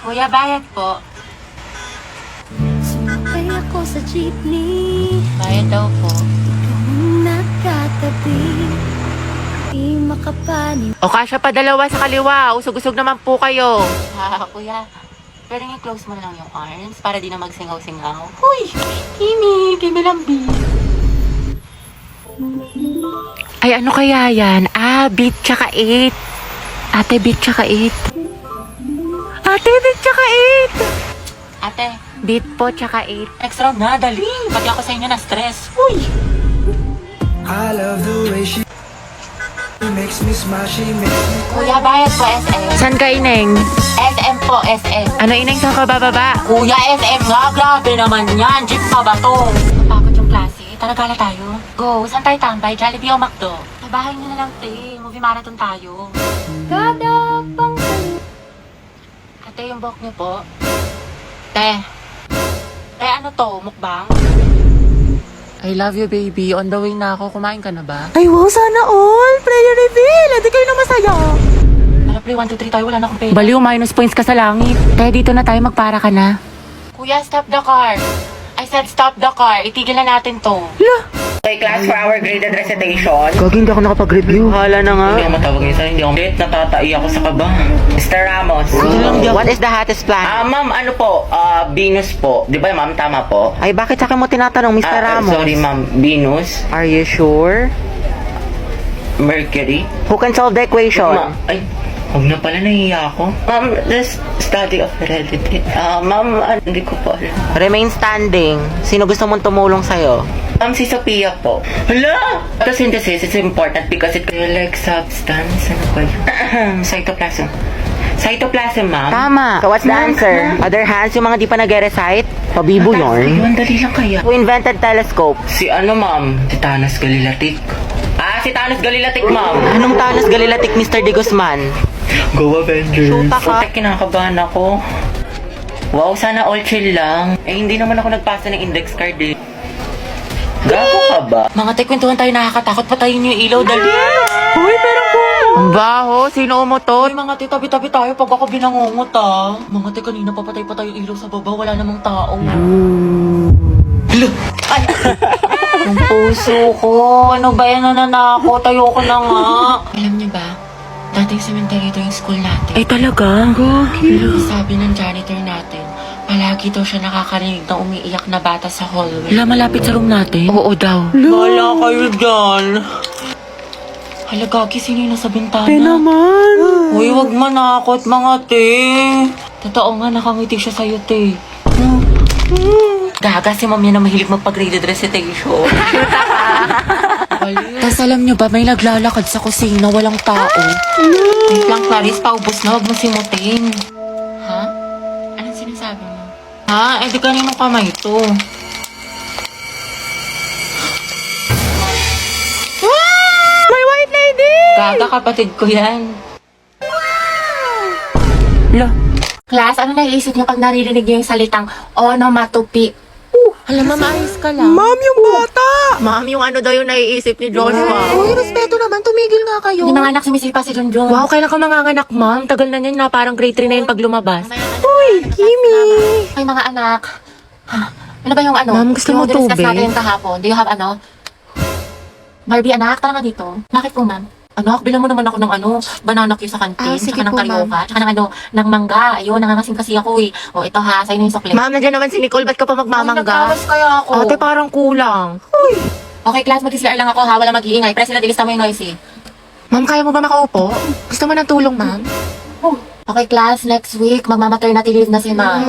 Kuya, bayad po. Sumakay ako sa jeepney, Bayad daw po. nakatabi, di makapaniw. O kasya pa dalawa sa kaliwa. Usog-usog naman po kayo. Kuya, pwede nga close mo na lang yung arms para di na magsingaw-singaw. Uy! Kimi Lambi. Ay, ano kaya yan? Beat tsaka 8. Ate, beat tsaka 8. Ate, beat tsaka 8. Ate, Beat po tsaka 8. next round na, dali. Pati ako sa inyo na stress. Uy! I love the way she makes me smile, she makes me Kuya, bayad po SM. San ka, Ineng? SM po, SM. Ano, Ineng, saan ka bababa? Kuya, SM nga. Grabe naman yan. Jeep pa ba to? Napagod yung klase. Tara, gala tayo. Go. Saan tayo tambay? Jollibee o McDo? Sa bahay nyo na lang, te. Movie marathon tayo. Kada pang Ate, yung buhok niyo po. Te. Te, ano to? Mukbang? I love you, baby. On the way na ako. Kumain ka na ba? Ay, wow, sana all! Prayer reveal! Hindi kayo na masaya! Tara, pre. 1, 2, 3 tayo. Wala na akong pera. Baliw, minus points ka sa langit. Kaya dito na tayo, magpara ka na. Kuya, stop the car. I said stop the car. Itigil na natin to. Okay, class for our graded recitation. Gagi, hindi ako nakapag-review. Hala na nga. Hindi ako matawag niya sa hindi ako. Shit, natatai ako sa kaba. Mr. Ramos. What is the hottest plan? Ma'am, ano po? Venus po. Di ba, ma'am? Tama po? Ay, bakit sa akin mo tinatanong, Mr. Ramos? Sorry, ma'am. Venus. Are you sure? Mercury. Who can solve the equation? Ay, huwag na pala, nahiya ako. Ma'am, the study of heredity. Ma'am, hindi ko po alam. Remain standing. Sino gusto mong tumulong sa'yo? Ma'am, si Sophia po. Hala! Photosynthesis is important because it like substance. Ano ba yun? Cytoplasm. Cytoplasm, ma'am. Tama. So what's the answer? Other hands, yung mga di pa nag-recite? Pabibo yarn. Ang dali lang kaya. Who invented telescope? Si ano, ma'am? Si Thanos Galilatik. Si Thanos Galilatik, ma'am. Anong Thanos Galilatik, Mr. De Guzman? Go Avengers. Shoota ka. Putek, kinakabahan ako. Wow, sana all chill lang. Hindi naman ako nagpasa ng index card eh. Gago ka ba? Mga te, kwentuhan tayo. Nakakatakot. Patayin niyo yung ilaw. Dali. Uy, pero ang baho. Sino umutot? Uy, mga te, tabi-tabi tayo pag ako binangungot ah. Mga te, kanina papatay pa tayo yung ilaw sa baba. Wala namang tao. Ay! Yung puso ko. Ano ba yan? Nananakot. Ayoko na nga. Alam niyo ba? Dati yung cemetery ito yung school natin. Ay, talaga? Sabi ng janitor natin, palagi daw siya nakakarinig ng umiiyak na bata sa hallway. Wala, malapit sa room natin. Oo daw. Wala kayo dyan. Hala, Gagi, sino yung nasa bintana? naman. Uy, wag manakot, mga te. Totoo nga, nakangiti siya sa'yo, te. Gaga, si ma'am yan na mahilig magpag-graded recitation. Tapos alam nyo ba, may naglalakad sa kusina, walang tao. Wait lang, Clarice, paubos na, wag mo simutin. Ha? Anong sinasabi mo? Ha? Eh, di kaninong kamay to? May white lady! Gaga, kapatid ko yan. Lo, Class, ano naiisip niyo pag naririnig niyo yung salitang onomatopoeia? alam, ma'am, ayos ka lang. Ma'am, yung bata! Ma'am, yung ano daw yung naiisip ni Joshua. Uy, respeto naman, tumigil nga kayo. Hindi mga anak sumisipa si Junjun. Wow, kailan ka manganganak, ma'am? Tagal na yan na, parang grade 3 na yun pag lumabas. Uy, Kimi! Ay, mga anak. Ano ba yung ano? Ma'am, gusto mo yung discuss tubig? natin kahapon. Do you have ano? Barbie, anak, tara nga dito. Bakit po, ma'am? Anak, bilang mo naman ako ng ano, banana cue sa kantin, Sige tsaka ng po, karyoka, tsaka ng ano, ng mangga. Ayun, nangangasim kasi ako eh. O, ito ha, sa'yo na yung sukli. Ma'am, nandiyan naman si Nicole, ba't ka pa Ay, magmamangga? nagkawas kaya ako. Ate, parang kulang. Okay, class, mag-CR lang ako ha, wala mag-iingay. President, ilista mo yung noisy. Ma'am, kaya mo ba makaupo? Gusto mo ng tulong, ma'am? Okay, class, next week, magmamaternity leave na si ma'am.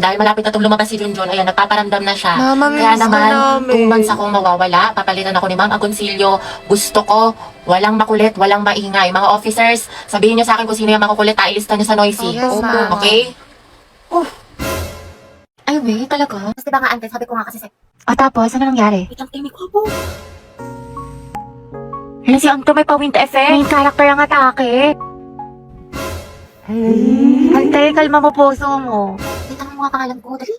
Dahil malapit na itong lumabas si Junjun, ayan, nagpaparamdam na siya. Mama, Kaya miss ka naman, namin. 2 months akong mawawala. Papalitan ako ni Ma'am Agoncillo. Gusto ko, walang makulit, walang maingay. Mga officers, sabihin niyo sa akin kung sino yung makukulit, ilista niyo sa noisy. Yes, ma'am. Okay? Ay, wait, talaga? Mas diba nga, Ante, sabi ko nga kasi Tapos, ano nangyari? Itang timig ko po. Yan si Anto, may pa-wind effect. Main character ang atake. Ante, kalma mo puso mo. Wait, ano yung mga pangalan ko? Dali.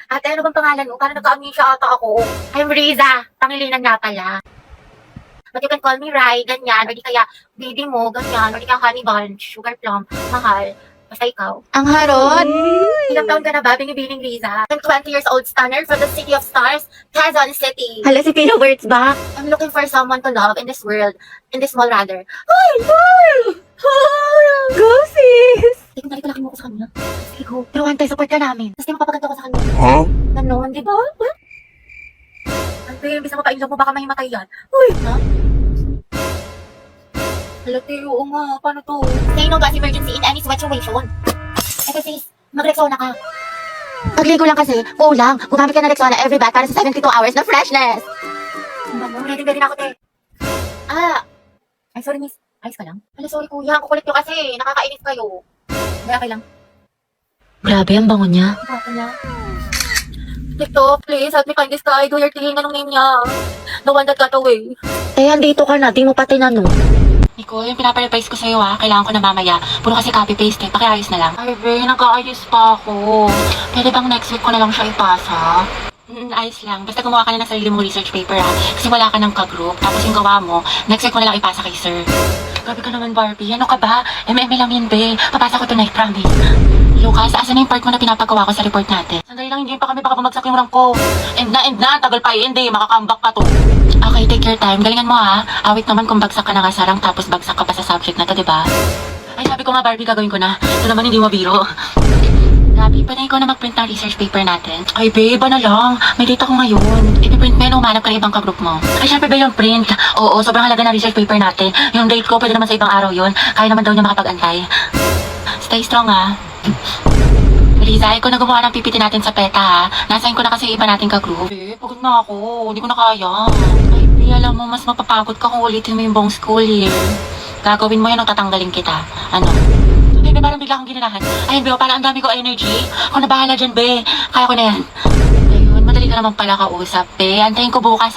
Ate, ano bang pangalan mo? Parang nagka-amnesia ata ako. I'm Riza. Pangilinan nga pala. But you can call me Rai, ganyan. Or di kaya baby mo, ganyan. Or di kaya honey bunch, sugar plum, mahal. Basta ikaw. Ang harot! Ilang taon ka na ba, binibining Riza? I'm 20 years old stunner from the City of Stars, Quezon City. Hala, si Tia Words ba? I'm looking for someone to love in this world. In this world, rather. Ay, boy! Go, sis! Ikaw nalikalaki mo ko sa kanya. Sige, go. Pero antay, support ka namin. Tapos di mapapaganto ko sa kanya. Ganon, di ba? Antay, imbis na mapainlove mo, baka mahimatay yan. Uy! Ha? Hala, Teo, oo nga. Paano to? Say no gas emergency in any situation. Eto sis, mag-Rexona ka. Pagligo lang kasi, kulang. Gumamit ka ng Rexona every bath para sa 72 hours na freshness. Ready na ako, te. Ay, sorry miss. Ayos ka lang? Hala, sorry kuya. Ang kukulit nyo kasi. Nakakainis kayo. May okay lang. Grabe, ang bango niya. Baka niya. TikTok, please, help me find this guy. Do your thing. Anong name niya? The one that got away. Eh, andito ka na. Di mo pa tinanong. Nicole, yung pinaparevise ko sa'yo kailangan ko na mamaya. Puro kasi copy-paste pakiayos na lang. Ay, be, nag-aayos pa ako. Pwede bang next week ko na lang siya ipasa? Ayos lang. Basta gumawa ka na ng sarili mong research paper Kasi wala ka ng ka-group. Tapos yung gawa mo, next week ko na lang ipasa kay sir. Grabe ka naman, Barbie. Ano ka ba? MM lang yun, be. Papasa ko tonight, promise. Lucas, asan na yung part mo na pinapagawa ko sa report natin? Sandali lang, hindi pa kami baka bumagsak yung rank ko. End na. Tagal pa hindi. Makakambak ka to. Okay, take your time. Galingan mo Awit naman kung bagsak ka na nga sa rank tapos bagsak ka pa sa subject na to, diba? Ay, sabi ko nga, Barbie, gagawin ko na. Ito naman hindi mo biro. Gabi, pwede ikaw na mag-print ng research paper natin. Ay, babe, ano lang? May data ko ngayon. Ipiprint mo yun, umanap ka ng ibang ka-group mo. Ay, syempre ba yung print? Oo, sobrang halaga ng research paper natin. Yung date ko, pwede naman sa ibang araw yun. Kaya naman daw niya makapag-antay. Stay strong, Riza, ikaw na gumawa ng PPT natin sa PETA, Nasain ko na kasi iba natin ka-group. Eh, pagod na ako. Hindi ko na kaya. Ay, Pri, alam mo, mas mapapagod ka kung ulitin mo yung buong school year. Gagawin mo yan o tatanggalin kita. Ano? Ay, be, parang bigla akong ginanahan. Ayun, be, parang ang dami ko energy. Ako na bahala dyan, be. Kaya ko na yan. Ayun, madali ka naman pala kausap, be. Antayin ko bukas,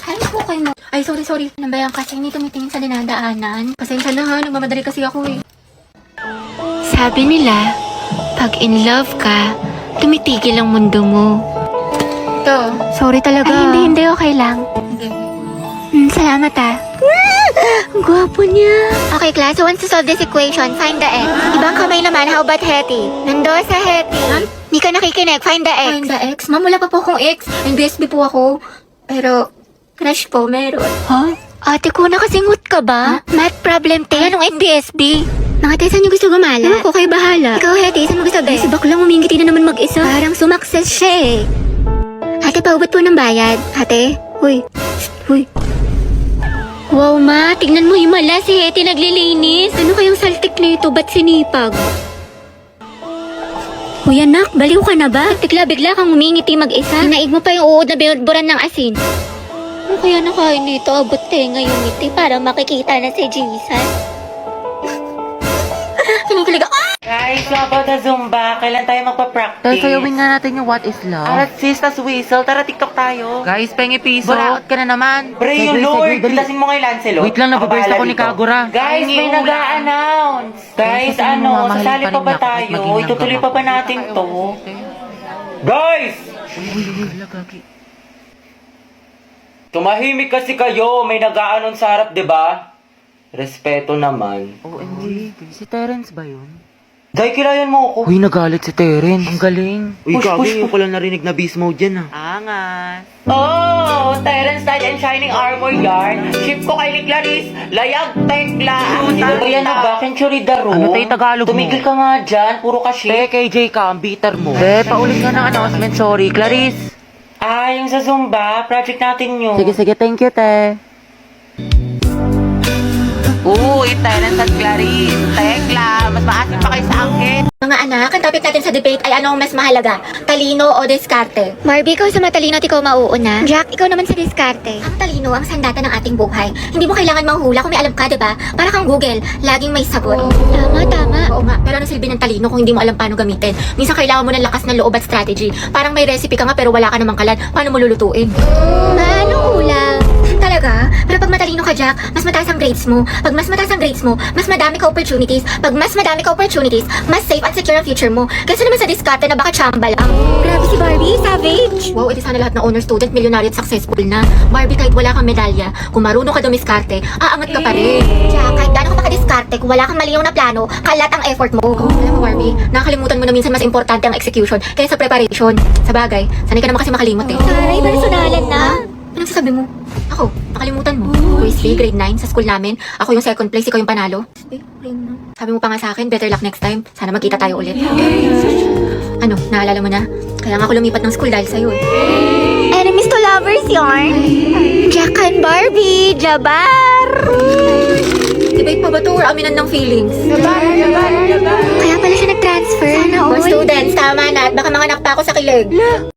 Ay, po kayo mo. Ay, sorry. Nambayan kasi hindi tumitingin sa dinadaanan. Pasensya na nagmamadali kasi ako Sabi nila, pag in love ka, tumitigil ang mundo mo. Ito. Sorry talaga. Ay, hindi. Okay lang. Salamat Ang gwapo niya. Okay, class. So, once to solve this equation, find the x. Ibang kamay naman, how about Hetty? Nando sa Hetty. Hindi ka nakikinig, find the x. Find the X? Ma'am, wala pa po akong X. NBSB po ako. Pero, crush po, meron. Ate ko, nakasingot ka ba? Math problem, te. Anong NBSB? Mga te, saan niyo gusto gumala? Ewan ko, kayo bahala. Ikaw, Hetty, saan mo gusto ba? Si baklang umingiti na naman mag-isa. Parang sumakses siya Ate, paubot po ng bayad. Ate? Uy. Wow, ma. Tignan mo himala. Si Hetty naglilinis. Ano kayang saltik na ito? Ba't sinipag? Uy, anak. Baliw ka na ba? Bigla kang umingiti mag-isa. Hinaig mo pa yung uod na binudburan ng asin. Ano kaya nakain nito? Abot tenga yung ngiti para makikita na si Jesus. Kinikilig ako. Guys, so about the Zumba, kailan tayo magpa-practice? Sayawin nga natin yung what is love. Arat sis, tas whistle. Tara, TikTok tayo. Guys, pengi piso. Buraot ka na naman. Bre, yung Lord, tasin mo kay Lancelot. Wait lang, nababurst ako ni Kagura. Guys, may nag-a-announce. Guys, sasali pa ba tayo? Itutuloy pa ba natin to? Guys! Tumahimik kasi kayo. May nag-a-announce sa harap, diba? Respeto naman. OMG, si Terence ba yun? Dahil kilayan mo ako. Uy, nagalit si Terence. Ang galing. Uy, Gabi, ko lang narinig na beast mode dyan Angas. Oh, Terence Knight and Shining Armor Yarn. Ship ko kay ni Clarice. Layag, tekla. Yan na ba? Century Daro. Ano tayo Tagalog mo? Tumigil ka nga dyan. Puro ka ship. KJ ka, ang bitter mo. Paulit nga ng announcement. Sorry, Clarice. Yung sa Zumba, project natin yun. Sige, thank you, te. Uy, Terence at Clarice. Tekla, mas maasim pa kayo sa akin. Mga anak, ang topic natin sa debate ay anong mas mahalaga? Talino o diskarte? Barbie, ikaw sa matalino at ikaw mauuna. Jack, ikaw naman sa diskarte. Ang talino ang sandata ng ating buhay. Hindi mo kailangan manghula kung may alam ka, diba? Para kang Google, laging may sagot. Tama. Oo nga, pero ano silbi ng talino kung hindi mo alam paano gamitin? Minsan kailangan mo ng lakas ng loob at strategy. Parang may recipe ka nga pero wala ka namang kalan. Paano mo lulutuin? Anong ulam? Talaga talaga. Pero pag matalino ka, Jack, mas mataas ang grades mo. Pag mas mataas ang grades mo, mas madami ka opportunities. Pag mas madami ka opportunities, mas safe at secure ang future mo. Kaysa naman sa diskarte na baka chamba lang. Grabe si Barbie, savage! Wow, edi sana lahat na honor student, millionaire at successful na. Barbie, kahit wala kang medalya, kung marunong ka dumiskarte, aangat ka pa rin. Jack, kahit gaano ka makadiskarte, kung wala kang malinaw na plano, kalat ang effort mo. Alam mo, Barbie, nakakalimutan mo na minsan mas importante ang execution kaysa preparation. Sa bagay, sanay ka naman kasi makalimot eh. Taray, personalan na. Anong sasabi mo? Ako, nakalimutan mo. Wesley, grade 9 sa school namin. Ako yung second place, ikaw yung panalo. Sabi mo pa nga sa akin, better luck next time. Sana magkita tayo ulit. Ano, naalala mo na? Kaya nga ako lumipat ng school dahil sa'yo eh. Enemies to lovers yarn. Jack and Barbie, Jabar! Debate pa ba to or aminan ng feelings? Kaya pala siya nag-transfer. More students, tama na at baka manganak pa ako sa kilig.